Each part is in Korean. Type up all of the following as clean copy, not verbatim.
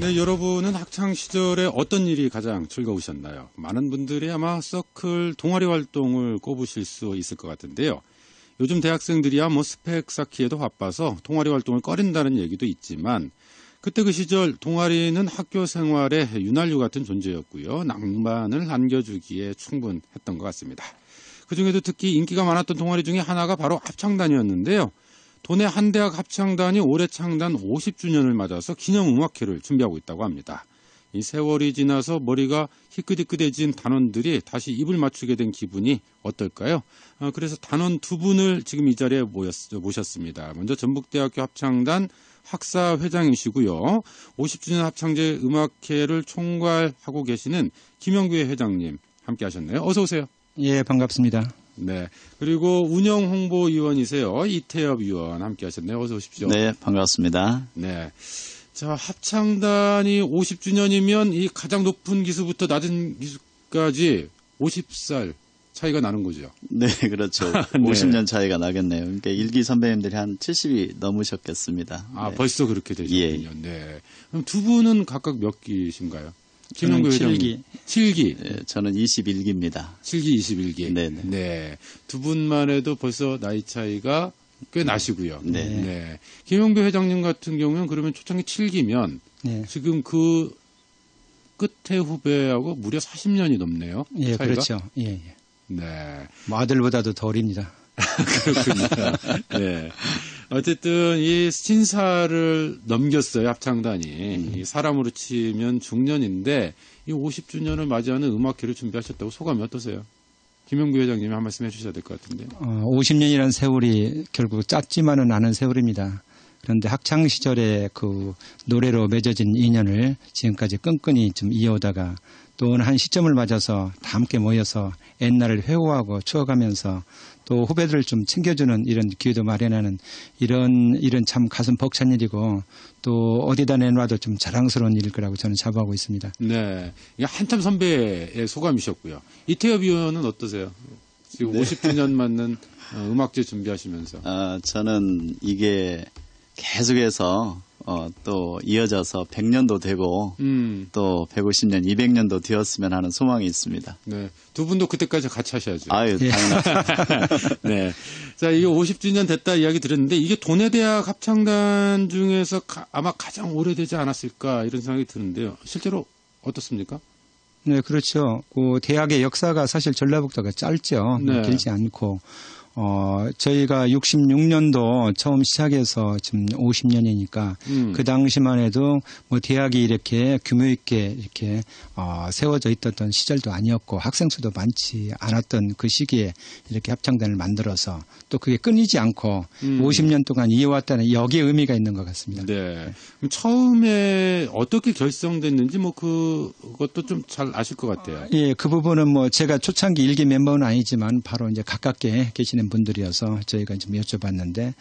네, 여러분은 학창 시절에 어떤 일이 가장 즐거우셨나요? 많은 분들이 아마 서클 동아리 활동을 꼽으실 수 있을 것 같은데요. 요즘 대학생들이야 뭐 스펙 쌓기에도 바빠서 동아리 활동을 꺼린다는 얘기도 있지만 그때 그 시절 동아리는 학교 생활의 윤활유 같은 존재였고요. 낭만을 안겨주기에 충분했던 것 같습니다. 그중에도 특히 인기가 많았던 동아리 중에 하나가 바로 합창단이었는데요. 도내 한 대학 합창단이 올해 창단 50주년을 맞아서 기념음악회를 준비하고 있다고 합니다. 이 세월이 지나서 머리가 희끗희끗해진 단원들이 다시 입을 맞추게 된 기분이 어떨까요? 그래서 단원 두 분을 지금 이 자리에 모셨습니다. 먼저 전북대학교 합창단 학사 회장이시고요. 50주년 합창제 음악회를 총괄하고 계시는 김영규 회장님 함께 하셨네요. 어서 오세요. 예, 반갑습니다. 네. 그리고 운영 홍보위원이세요. 이태엽 위원 함께 하셨네요. 어서 오십시오. 네, 반갑습니다. 네. 자, 합창단이 50주년이면 이 가장 높은 기수부터 낮은 기수까지 50살 차이가 나는 거죠. 네, 그렇죠. 네. 50년 차이가 나겠네요. 그러니까 일기 선배님들이 한 70이 넘으셨겠습니다. 아, 네. 벌써 그렇게 되셨군요. 예. 네. 그럼 두 분은 각각 몇 기신가요? 김영규 회장님. 7기. 네, 저는 21기입니다. 7기 21기. 네네. 네. 두 분만 해도 벌써 나이 차이가 꽤 나시고요. 네. 네. 김영규 회장님 같은 경우는 그러면 초창기 7기면 네. 지금 그 끝에 후배하고 무려 40년이 넘네요. 예, 차이가? 그렇죠. 예, 예. 네. 뭐 아들보다도 더 어립니다. 그렇군요. 네. 어쨌든 이 신사를 넘겼어요, 합창단이. 이 사람으로 치면 중년인데 이 50주년을 맞이하는 음악회를 준비하셨다고 소감이 어떠세요? 김영규 회장님이 한 말씀 해주셔야 될 것 같은데. 50년이라는 세월이 결국 짧지만은 않은 세월입니다. 그런데 학창 시절에 그 노래로 맺어진 인연을 지금까지 끈끈이 좀 이어오다가 또 어느 한 시점을 맞아서 다 함께 모여서 옛날을 회고하고 추억하면서 또 후배들을 좀 챙겨주는 이런 기회도 마련하는 이런 일은 참 가슴 벅찬 일이고 또 어디다 내놔도 좀 자랑스러운 일일 거라고 저는 자부하고 있습니다. 네. 이게 한참 선배의 소감이셨고요. 이태엽 위원은 어떠세요? 지금 네. 50주년 맞는 음악제 준비하시면서. 저는 이게 계속해서 또 이어져서 100년도 되고 또 150년, 200년도 되었으면 하는 소망이 있습니다. 네. 두 분도 그때까지 같이 하셔야죠. 아유, 당연하죠. 네. 자, 이게 50주년 됐다 이야기 드렸는데 이게 도내대학 합창단 중에서 아마 가장 오래되지 않았을까 이런 생각이 드는데요. 실제로 어떻습니까? 네, 그렇죠. 그 대학의 역사가 사실 전라북도가 짧죠. 네. 길지 않고. 저희가 66년도 처음 시작해서 지금 50년이니까 그 당시만 해도 뭐 대학이 이렇게 규모 있게 이렇게 세워져 있었던 시절도 아니었고 학생 수도 많지 않았던 그 시기에 이렇게 합창단을 만들어서 또 그게 끊이지 않고 50년 동안 이어왔다는 여기에 의미가 있는 것 같습니다. 네. 그럼 처음에 어떻게 결성됐는지 뭐 그것도 좀 잘 아실 것 같아요. 예, 그 부분은 뭐 제가 초창기 일기 멤버는 아니지만 바로 이제 가깝게 계시는 분들이어서 저희가 좀 여쭤봤는데,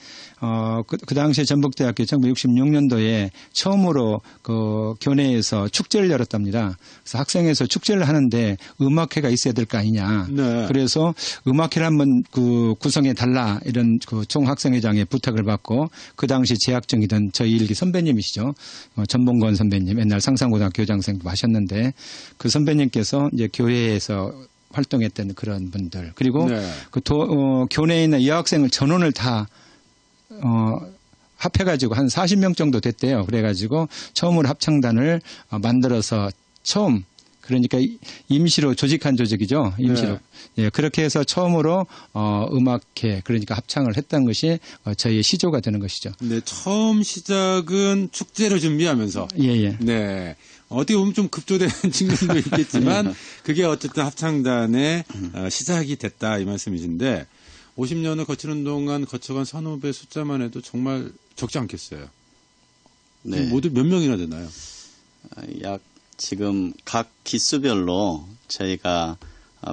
그 당시에 전북대학교 1966년도에 처음으로 그 교내에서 축제를 열었답니다. 그래서 학생회에서 축제를 하는데 음악회가 있어야 될 거 아니냐. 네. 그래서 음악회를 한번 그 구성해 달라 이런 그 총학생회장의 부탁을 받고 그 당시 재학생이던 저희 일기 선배님이시죠. 전봉건 선배님, 옛날 상상고등학교 교장선생님도 하셨는데 그 선배님께서 이제 교회에서 활동했던 그런 분들 그리고 네. 그 교내에 있는 여학생을 전원을 다 합해가지고 한 40명 정도 됐대요. 그래가지고 처음으로 합창단을 만들어서 처음 그러니까 임시로 조직한 조직이죠. 임시로. 네. 예, 그렇게 해서 처음으로 음악회 그러니까 합창을 했던 것이 저희의 시조가 되는 것이죠. 네, 처음 시작은 축제를 준비하면서. 예. 네. 어떻게 보면 좀 급조되는 측면도 있겠지만 그게 어쨌든 합창단의 시작이 됐다 이 말씀이신데 50년을 거치는 동안 거쳐간 선후배 숫자만 해도 정말 적지 않겠어요. 네. 모두 몇 명이나 되나요? 약 지금 각 기수별로 저희가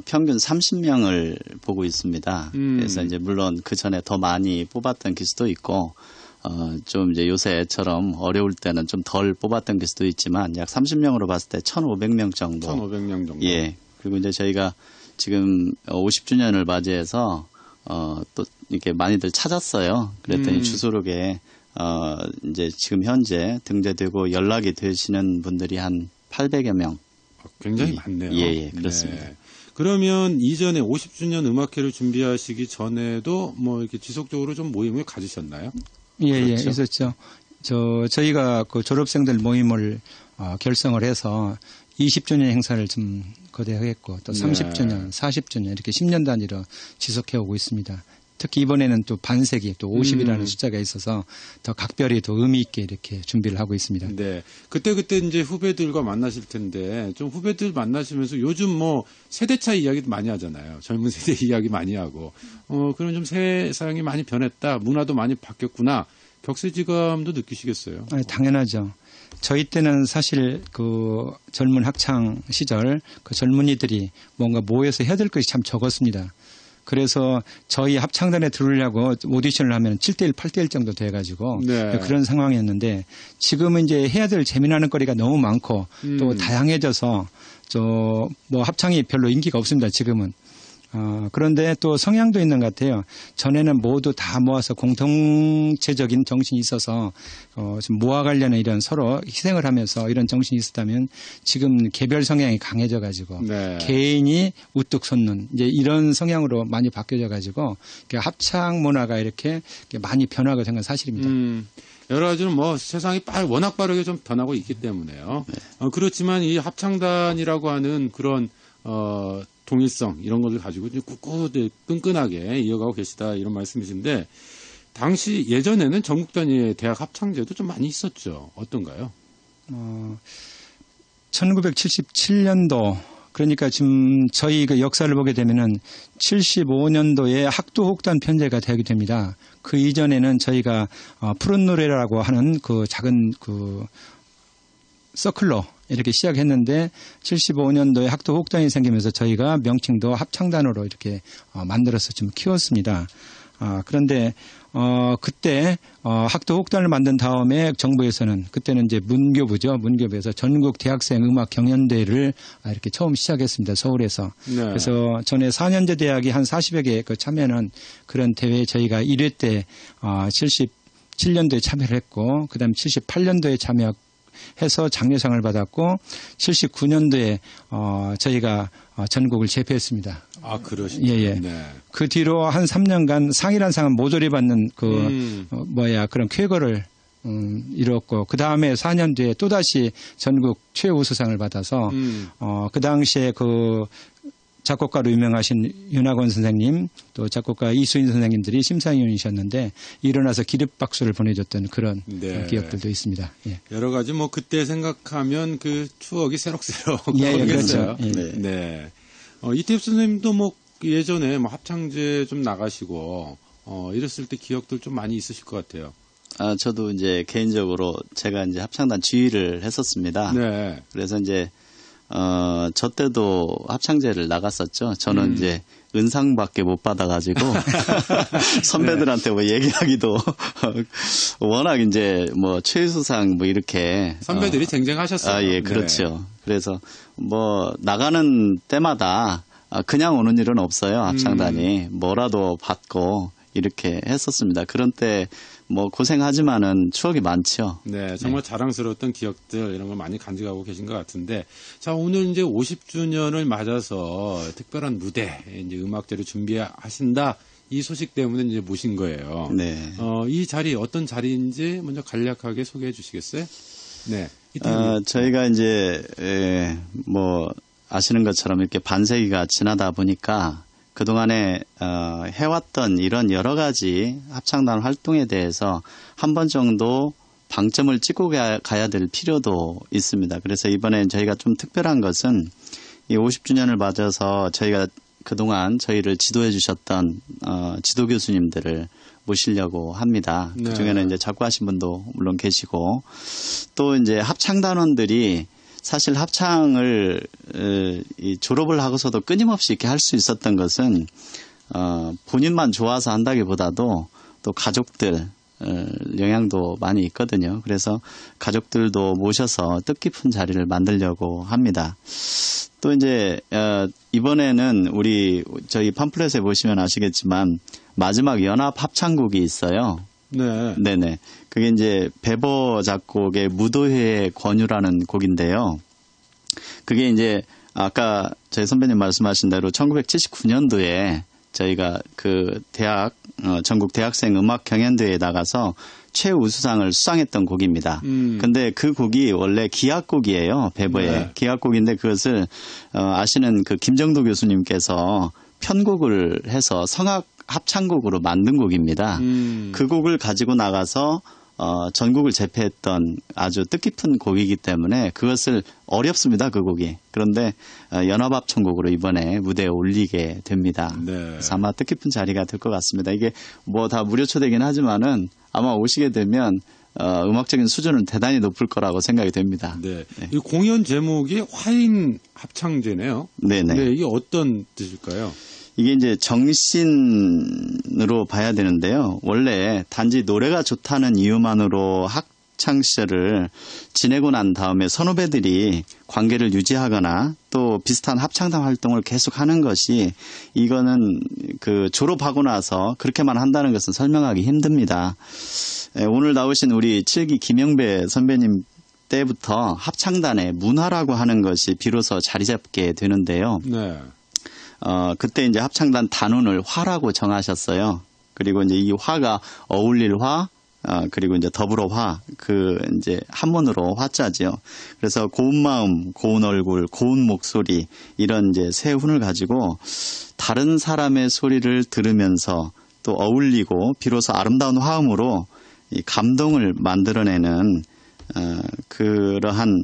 평균 30명을 보고 있습니다. 그래서 이제 물론 그 전에 더 많이 뽑았던 기수도 있고 좀 이제 요새처럼 어려울 때는 좀 덜 뽑았던 기수도 있지만 약 30명으로 봤을 때 1,500명 정도. 1,500명 정도. 예. 그리고 이제 저희가 지금 50주년을 맞이해서 또 이렇게 많이들 찾았어요. 그랬더니 주소록에 이제 지금 현재 등재되고 연락이 되시는 분들이 한 800여 명. 굉장히 많네요. 예, 그렇습니다. 네. 그러면 이전에 50주년 음악회를 준비하시기 전에도 뭐 이렇게 지속적으로 좀 모임을 가지셨나요? 예, 그렇죠. 있었죠. 저희가 그 졸업생들 모임을 결성을 해서 20주년 행사를 좀 거대하겠고 또 30주년, 40주년 이렇게 10년 단위로 지속해 오고 있습니다. 특히 이번에는 또 반세기 또 50이라는 숫자가 있어서 더 각별히 더 의미 있게 이렇게 준비를 하고 있습니다. 네. 그때 이제 후배들과 만나실 텐데 좀 후배들 만나시면서 요즘 뭐 세대 차이 이야기도 많이 하잖아요. 젊은 세대 이야기 많이 하고 그런 좀 세상이 많이 변했다. 문화도 많이 바뀌었구나. 격세지감도 느끼시겠어요? 당연하죠. 저희 때는 사실 그 젊은 학창 시절 그 젊은이들이 뭔가 모여서 해야 될 것이 참 적었습니다. 그래서 저희 합창단에 들으려고 오디션을 하면 7대1, 8대1 정도 돼가지고 네. 그런 상황이었는데 지금은 이제 해야 될 재미나는 거리가 너무 많고 또 다양해져서 뭐 합창이 별로 인기가 없습니다. 지금은. 그런데 또 성향도 있는 것 같아요. 전에는 모두 다 모아서 공동체적인 정신이 있어서 좀 모아가려는 이런 서로 희생을 하면서 이런 정신이 있었다면 지금 개별 성향이 강해져 가지고 네. 개인이 우뚝 솟는 이제 이런 성향으로 많이 바뀌어져 가지고 합창 문화가 이렇게 많이 변화가 된 건 사실입니다. 여러 가지로 뭐 세상이 워낙 빠르게 좀 변하고 있기 때문에요. 네. 그렇지만 이 합창단이라고 하는 그런 동일성 이런 것을 가지고 꿋꿋이 끈끈하게 이어가고 계시다 이런 말씀이신데 당시 예전에는 전국 단위의 대학 합창제도 좀 많이 있었죠. 어떤가요? 1977년도 그러니까 지금 저희 그 역사를 보게 되면은 75년도에 학도혹단 편제가 되게 됩니다. 그 이전에는 저희가 푸른 노래라고 하는 그 작은 그 서클로 이렇게 시작했는데 75년도에 학도 혹단이 생기면서 저희가 명칭도 합창단으로 이렇게 만들어서 좀 키웠습니다. 그런데 그때 학도 혹단을 만든 다음에 정부에서는 그때는 이제 문교부죠. 문교부에서 전국 대학생 음악 경연대회를 이렇게 처음 시작했습니다. 서울에서. 네. 그래서 전에 4년제 대학이 한 40여 개 참여하는 그런 대회에 저희가 1회 때 77년도에 참여를 했고 그다음 78년도에 해서 장려상을 받았고 79년도에 저희가 전국을 제패했습니다. 그러시군요. 예. 네. 그 뒤로 한 3년간 상이란 상은 모조리 받는 그런 쾌거를 이뤘고 그 다음에 4년 뒤에 또 다시 전국 최우수상을 받아서 그 당시에 그 작곡가로 유명하신 윤학원 선생님 또 작곡가 이수인 선생님들이 심사위원이셨는데 일어나서 기립박수를 보내줬던 그런 네. 기억들도 있습니다. 예. 여러 가지 뭐 그때 생각하면 그 추억이 새록새록 예, 떠오르겠어요. 그렇죠. 예. 네. 네. 이태엽 선생님도 뭐 예전에 뭐 합창제 좀 나가시고 이랬을 때 기억들 좀 많이 있으실 것 같아요. 저도 이제 개인적으로 제가 이제 합창단 지휘를 했었습니다. 네. 그래서 이제 저 때도 합창제를 나갔었죠. 저는 이제 은상밖에 못 받아가지고 선배들한테 뭐 얘기하기도 워낙 이제 뭐 최우수상 뭐 이렇게 선배들이 쟁쟁하셨어요. 예, 그렇죠. 그래서 뭐 나가는 때마다 그냥 오는 일은 없어요. 합창단이 뭐라도 받고 이렇게 했었습니다. 그런 때 뭐 고생하지만은 추억이 많죠. 네, 정말 자랑스러웠던 기억들 이런 걸 많이 간직하고 계신 것 같은데, 자 오늘 이제 50주년을 맞아서 특별한 무대, 이제 음악제를 준비하신다 이 소식 때문에 이제 모신 거예요. 네. 이 자리 어떤 자리인지 먼저 간략하게 소개해 주시겠어요? 네. 저희가 이제 뭐 아시는 것처럼 이렇게 반세기가 지나다 보니까 그동안에 해왔던 이런 여러 가지 합창단 활동에 대해서 한 번 정도 방점을 찍고 가야 될 필요도 있습니다. 그래서 이번에 저희가 좀 특별한 것은 이 50주년을 맞아서 저희가 그동안 저희를 지도해 주셨던 지도 교수님들을 모시려고 합니다. 네. 그중에는 이제 작곡하신 분도 물론 계시고 또 이제 합창단원들이 사실 합창을 졸업을 하고서도 끊임없이 이렇게 할 수 있었던 것은 본인만 좋아서 한다기보다도 또 가족들 영향도 많이 있거든요. 그래서 가족들도 모셔서 뜻깊은 자리를 만들려고 합니다. 또 이제 이번에는 저희 팜플렛에 보시면 아시겠지만 마지막 연합 합창곡이 있어요. 네. 네네. 그게 이제 베버 작곡의 무도회의 권유라는 곡인데요. 그게 이제 아까 저희 선배님 말씀하신 대로 1979년도에 저희가 그 전국 대학생 음악 경연대회에 나가서 최우수상을 수상했던 곡입니다. 근데 그 곡이 원래 기악곡이에요. 베버의. 네. 기악곡인데 그것을 아시는 그 김정도 교수님께서 편곡을 해서 성악 합창곡으로 만든 곡입니다. 그 곡을 가지고 나가서 전국을 제패했던 아주 뜻깊은 곡이기 때문에 그것을 어렵습니다. 그 곡이. 그런데 연합합창곡으로 이번에 무대에 올리게 됩니다. 네. 그래서 아마 뜻깊은 자리가 될 것 같습니다. 이게 뭐 다 무료 초대긴 하지만은 아마 오시게 되면 음악적인 수준은 대단히 높을 거라고 생각이 됩니다. 네. 네. 이 공연 제목이 화인 합창제네요. 네네. 네, 이게 어떤 뜻일까요? 이게 이제 정신으로 봐야 되는데요. 원래 단지 노래가 좋다는 이유만으로 학창 시절을 지내고 난 다음에 선후배들이 관계를 유지하거나 또 비슷한 합창단 활동을 계속하는 것이 이거는 그 졸업하고 나서 그렇게만 한다는 것은 설명하기 힘듭니다. 오늘 나오신 우리 7기 김영배 선배님 때부터 합창단의 문화라고 하는 것이 비로소 자리 잡게 되는데요. 네. 그때 이제 합창단 단원을 화라고 정하셨어요. 그리고 이제 이 화가 어울릴 화, 그리고 이제 더불어 화, 이제 한문으로 화자지요. 그래서 고운 마음, 고운 얼굴, 고운 목소리, 이런 이제 세 훈을 가지고 다른 사람의 소리를 들으면서 또 어울리고 비로소 아름다운 화음으로 이 감동을 만들어내는, 그러한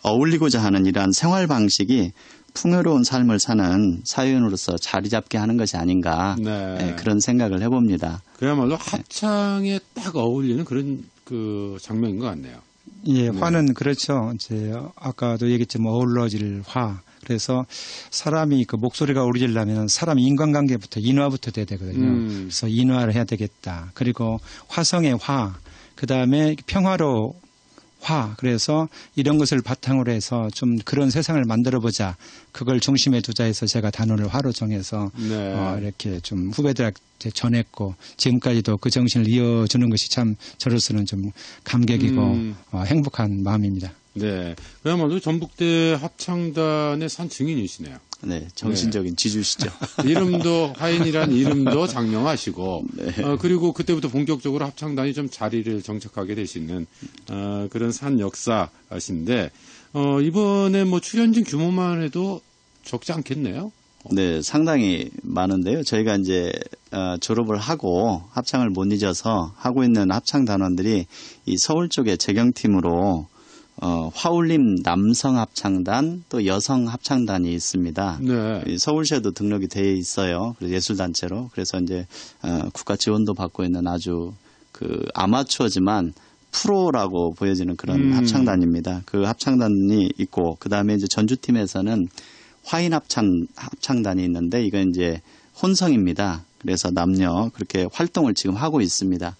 어울리고자 하는 이러한 생활 방식이 풍요로운 삶을 사는 사회인으로서 자리 잡게 하는 것이 아닌가 네. 그런 생각을 해봅니다. 그야말로 합창에 딱 어울리는 그런 그 장면인 것 같네요. 예, 네. 화는 그렇죠. 이제 아까도 얘기했지만 어우러질 화. 그래서 사람이 그 목소리가 오르려면 사람 인간관계부터 인화부터 돼야 되거든요. 그래서 인화를 해야 되겠다. 그리고 화성의 화, 그 다음에 평화로 화. 그래서 이런 것을 바탕으로 해서 좀 그런 세상을 만들어보자. 그걸 중심에 두자 해서 제가 단어를 화로 정해서 네. 이렇게 좀 후배들한테 전했고 지금까지도 그 정신을 이어주는 것이 참 저로서는 좀 감격이고 행복한 마음입니다. 네. 그야말로 전북대 합창단의 산 증인이시네요. 네, 정신적인 지주시죠. 이름도 화인이란 이름도 장명하시고 네. 그리고 그때부터 본격적으로 합창단이 좀 자리를 정착하게 되시는 그런 산 역사신데 이번에 뭐 출연진 규모만 해도 적지 않겠네요. 네, 상당히 많은데요. 저희가 이제 졸업을 하고 합창을 못 잊어서 하고 있는 합창 단원들이 이 서울 쪽의 재경팀으로 화울림 남성 합창단 또 여성 합창단이 있습니다. 네. 서울시에도 등록이 돼 있어요. 예술단체로. 그래서 이제 국가 지원도 받고 있는 아주 그 아마추어지만 프로라고 보여지는 그런 합창단입니다. 그 합창단이 있고 그 다음에 이제 전주팀에서는 화인 합창단이 있는데 이건 이제 혼성입니다. 그래서 남녀 그렇게 활동을 지금 하고 있습니다.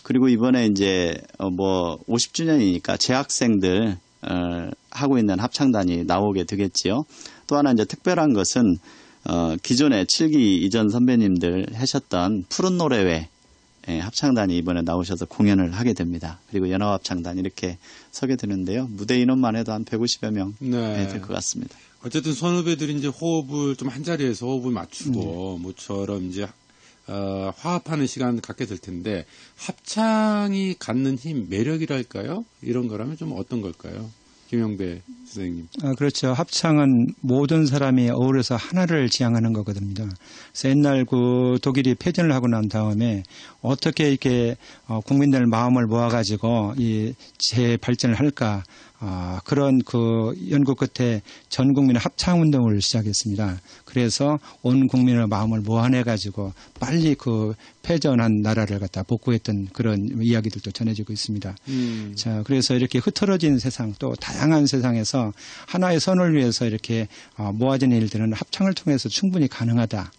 그리고 이번에 이제 뭐 50주년이니까 재학생들 하고 있는 합창단이 나오게 되겠지요. 또 하나 이제 특별한 것은 기존에 7기 이전 선배님들 하셨던 푸른 노래회 합창단이 이번에 나오셔서 공연을 하게 됩니다. 그리고 연합합창단 이렇게 서게 되는데요. 무대 인원만 해도 한 150여 명 될 것 같습니다. 어쨌든 선후배들이 이제 호흡을 좀 한 자리에서 호흡을 맞추고 모처럼 이제 화합하는 시간 갖게 될 텐데 합창이 갖는 힘, 매력이랄까요? 이런 거라면 좀 어떤 걸까요? 김영배 선생님. 그렇죠. 합창은 모든 사람이 어우러서 하나를 지향하는 거거든요. 그래서 옛날 그 독일이 패전을 하고 난 다음에 어떻게 이렇게 국민들 마음을 모아가지고 이 재발전을 할까? 그런 그 연구 끝에 전 국민 합창 운동을 시작했습니다. 그래서 온 국민의 마음을 모아내가지고 빨리 그 패전한 나라를 갖다 복구했던 그런 이야기들도 전해지고 있습니다. 자, 그래서 이렇게 흩어진 세상 또 다양한 세상에서 하나의 선을 위해서 이렇게 모아진 일들은 합창을 통해서 충분히 가능하다.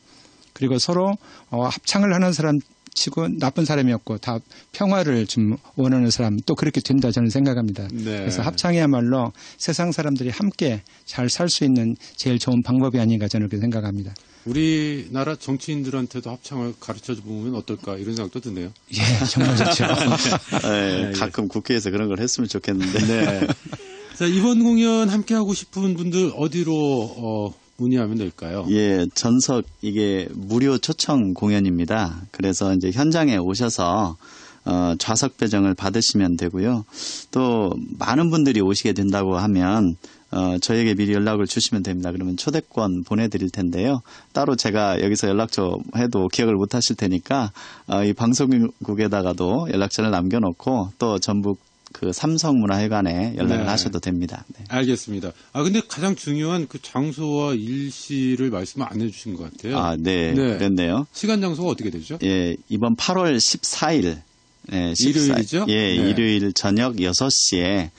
그리고 서로 합창을 하는 사람 치고 나쁜 사람이었고 다 평화를 좀 원하는 사람 또 그렇게 된다 저는 생각합니다. 네. 그래서 합창이야말로 세상 사람들이 함께 잘 살 수 있는 제일 좋은 방법이 아닌가 저는 그렇게 생각합니다. 우리나라 정치인들한테도 합창을 가르쳐 보면 어떨까 이런 생각도 드네요. 예, 정말 좋죠. 네, 가끔 국회에서 그런 걸 했으면 좋겠는데. 네. 자, 이번 공연 함께 하고 싶은 분들 어디로 문의하면 될까요? 예, 전석 이게 무료 초청 공연입니다. 그래서 이제 현장에 오셔서 좌석 배정을 받으시면 되고요. 또 많은 분들이 오시게 된다고 하면 저에게 미리 연락을 주시면 됩니다. 그러면 초대권 보내드릴 텐데요. 따로 제가 여기서 연락처 해도 기억을 못 하실 테니까 이 방송국에다가도 연락처를 남겨놓고 또 전북 그 삼성문화회관에 연락을 네. 하셔도 됩니다. 네. 알겠습니다. 근데 가장 중요한 그 장소와 일시를 말씀 안 해주신 것 같아요. 아, 네, 네. 그랬네요. 시간 장소가 어떻게 되죠? 예, 이번 8월 14일. 네, 일요일이죠? 예, 네. 일요일 저녁 6시에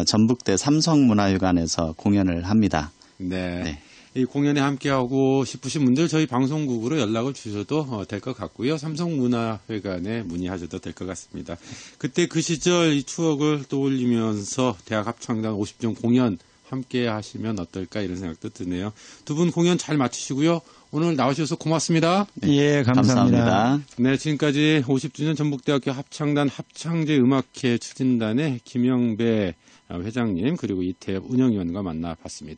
전북대 삼성문화회관에서 공연을 합니다. 네. 네. 이 공연에 함께하고 싶으신 분들 저희 방송국으로 연락을 주셔도 될 것 같고요. 삼성문화회관에 문의하셔도 될 것 같습니다. 그때 그 시절 이 추억을 떠올리면서 대학 합창단 50종 공연 함께 하시면 어떨까 이런 생각도 드네요. 두 분 공연 잘 마치시고요. 오늘 나오셔서 고맙습니다. 예, 감사합니다. 감사합니다. 네, 지금까지 50주년 전북대학교 합창단 합창제 음악회 추진단의 김영배 회장님 그리고 이태엽 운영위원과 만나봤습니다.